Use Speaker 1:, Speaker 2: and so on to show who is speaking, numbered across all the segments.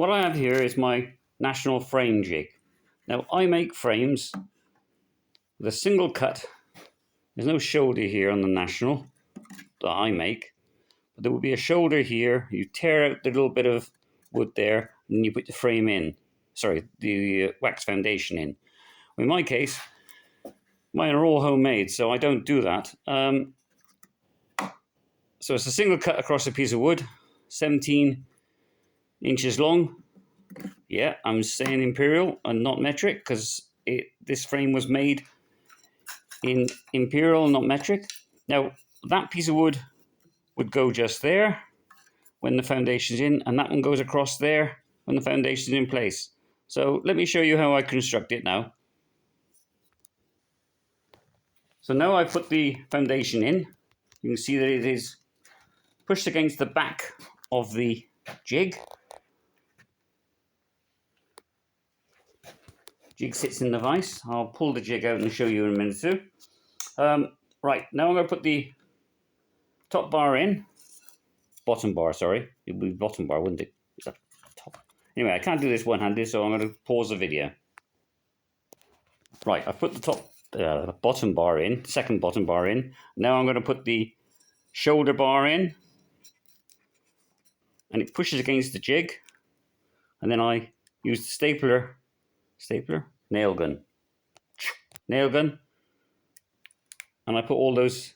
Speaker 1: what I have here is my National Frame Jig. Now, I make frames with a single cut. There's no shoulder here on the National that I make, but there will be a shoulder here. You tear out the little bit of wood there, and you put the frame in. Sorry, the wax foundation in. In my case, mine are all homemade, so I don't do that. So it's a single cut across a piece of wood, 17 inches long. Yeah, I'm saying imperial and not metric because this frame was made in imperial, not metric. Now, that piece of wood would go just there when the foundation's in, and that one goes across there when the foundation's in place. So let me show you how I construct it now. So now I've put the foundation in. You can see that it is pushed against the back of the jig. Jig sits in the vise. I'll pull the jig out and show you in a minute or two. Right, now I'm going to put the top bar in. Bottom bar, sorry. It would be bottom bar, wouldn't it? Top. Anyway, I can't do this one-handed, so I'm going to pause the video. Right, I've put the bottom bar in, second bottom bar in. Now I'm going to put the shoulder bar in. And it pushes against the jig. And then I use the nail gun. And I put all those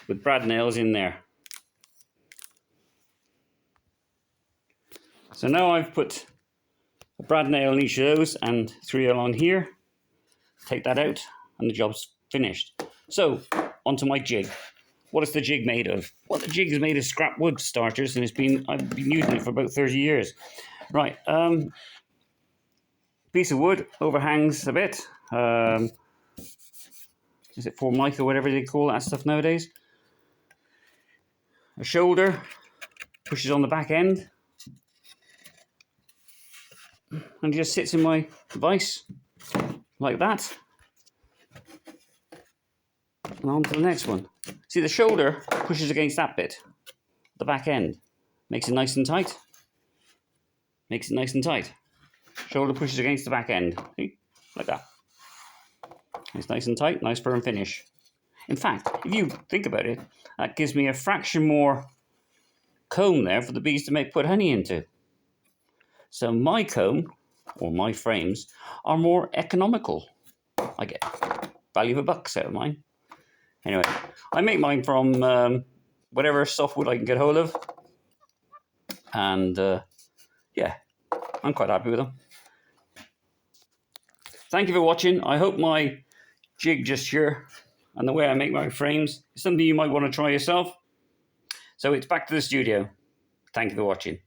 Speaker 1: with brad nails in there. So now I've put a brad nail in each of those and 3 along here. Take that out and the job's finished. So, onto my jig. What is the jig made of? Well, the jig is made of scrap wood starters, and I've been using it for about 30 years. Right, piece of wood overhangs a bit. Is it Formica or whatever they call that stuff nowadays? A shoulder pushes on the back end, and it just sits in my vise like that. And on to the next one. See, the shoulder pushes against that bit, the back end. Makes it nice and tight. Shoulder pushes against the back end. See? Like that. It's nice and tight, nice firm finish. In fact, if you think about it, that gives me a fraction more comb there for the bees to put honey into. So my comb, or my frames, are more economical. I get value for bucks out of mine. Anyway, I make mine from whatever softwood I can get hold of. And yeah, I'm quite happy with them. Thank you for watching. I hope my jig gesture and the way I make my frames is something you might want to try yourself. So it's back to the studio. Thank you for watching.